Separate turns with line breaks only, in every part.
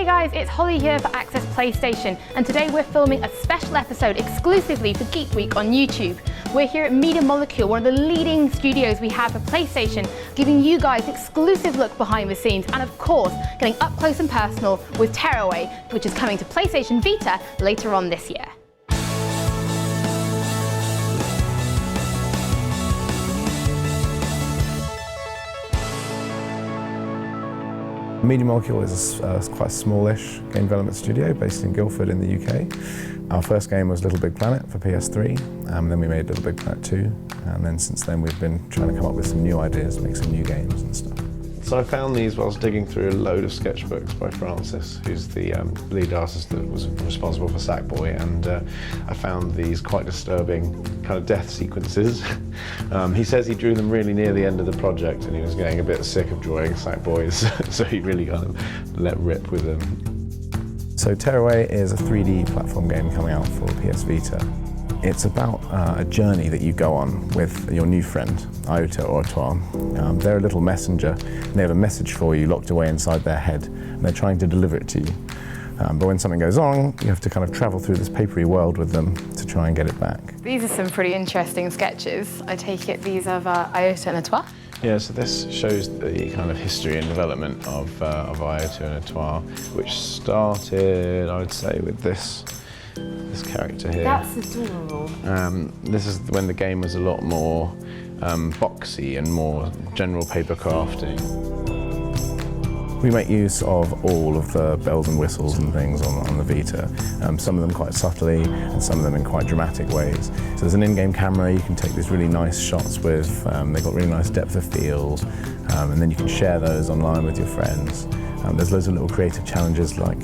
guys, it's Holly here for Access PlayStation, and today we're filming a special episode exclusively for Geek Week on YouTube. We're here at Media Molecule, one of the leading studios we have for PlayStation, giving you guys an exclusive look behind the scenes and of course getting up close and personal with Tearaway, which is coming to PlayStation Vita later on this year.
Media Molecule is quite a smallish game development studio based in Guildford in the UK. Our first game was Little Big Planet for PS3, then we made Little Big Planet 2, and then since then we've been trying to come up with some new ideas, make some new games and stuff.
So I found these whilst digging through a load of sketchbooks by Francis, who's the lead artist that was responsible for Sackboy, and I found these quite disturbing kind of death sequences. He says he drew them really near the end of the project and he was getting a bit sick of drawing Sackboys, so he really kind of let rip with them.
So Tearaway is a 3D platform game coming out for PS Vita. It's about a journey that you go on with your new friend, Iota or Etoile. They're a little messenger, and they have a message for you locked away inside their head, and they're trying to deliver it to you. But when something goes wrong, you have to kind of travel through this papery world with them to try and get it back.
These are some pretty interesting sketches. I take it these are Iota and Etoile?
Yeah, so this shows the kind of history and development of Iota and Etoile, which started, I would say, with this character here.
That's adorable.
This is when the game was a lot more boxy and more general paper crafting.
We make use of all of the bells and whistles and things on the Vita, some of them quite subtly and some of them in quite dramatic ways. So there's an in-game camera you can take these really nice shots with, they've got really nice depth of field, and then you can share those online with your friends. There's loads of little creative challenges like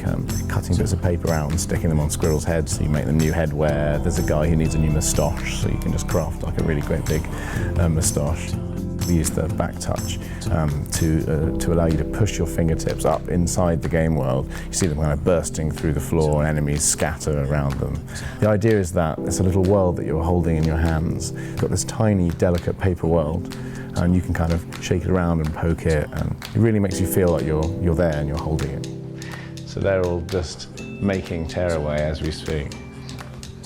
cutting bits of paper out and sticking them on squirrels' heads so you make them new headwear. There's a guy who needs a new moustache, so you can just craft like a really great big moustache. We use the back touch to allow you to push your fingertips up inside the game world. You see them kind of bursting through the floor and enemies scatter around them. The idea is that it's a little world that you're holding in your hands. You've got this tiny, delicate paper world, and you can kind of shake it around and poke it, and it really makes you feel like you're there and you're holding it.
So they're all just making Tearaway as we speak.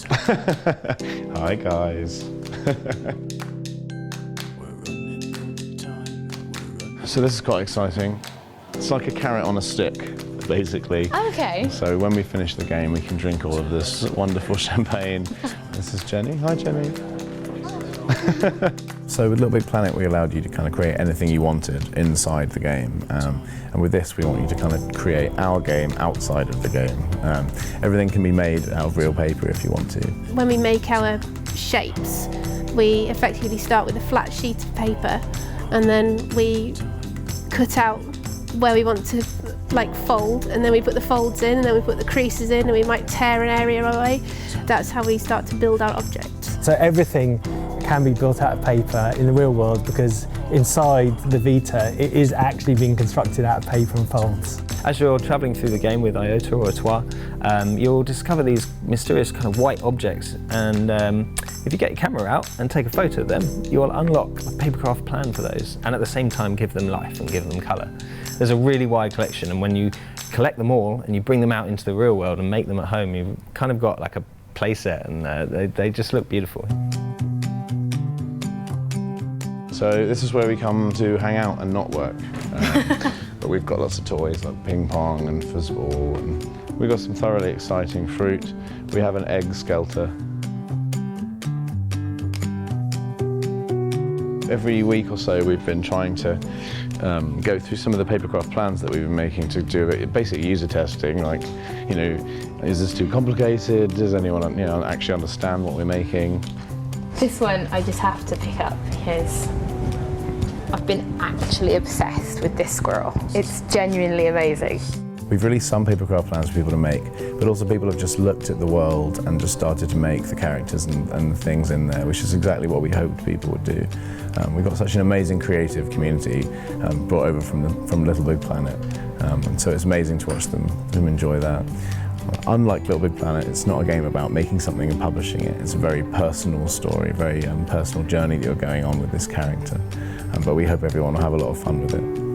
Hi guys. So this is quite exciting. It's like a carrot on a stick, basically.
Okay.
So when we finish the game, we can drink all of this wonderful champagne. This is Jenny. Hi, Jenny.
So with Little Big Planet, we allowed you to kind of create anything you wanted inside the game. And with this, we want you to kind of create our game outside of the game. Everything can be made out of real paper if you want to.
When we make our shapes, we effectively start with a flat sheet of paper, and then we cut out where we want to fold, and then we put the folds in, and then we put the creases in, and we might tear an area away. That's how we start to build our object.
So everything can be built out of paper in the real world because inside the Vita it is actually being constructed out of paper and folds.
As you're travelling through the game with Iota or Etoile, you'll discover these mysterious kind of white objects, and if you get your camera out and take a photo of them, you'll unlock a papercraft plan for those, and at the same time give them life and give them colour. There's a really wide collection, and when you collect them all and you bring them out into the real world and make them at home, you've kind of got like a play set, and they just look beautiful.
So this is where we come to hang out and not work. But we've got lots of toys like ping pong and fuzzball, and we've got some thoroughly exciting fruit. We have an egg skelter. Every week or so we've been trying to go through some of the papercraft plans that we've been making to do basic user testing, like, is this too complicated? Does anyone actually understand what we're making?
This one I just have to pick up because I've been actually obsessed with this squirrel. It's genuinely amazing.
We've released some papercraft plans for people to make, but also people have just looked at the world and just started to make the characters and the things in there, which is exactly what we hoped people would do. We've got such an amazing creative community brought over from Little Big Planet, and so it's amazing to watch them enjoy that. Unlike Little Big Planet, it's not a game about making something and publishing it. It's a very personal story, a very personal journey that you're going on with this character. But we hope everyone will have a lot of fun with it.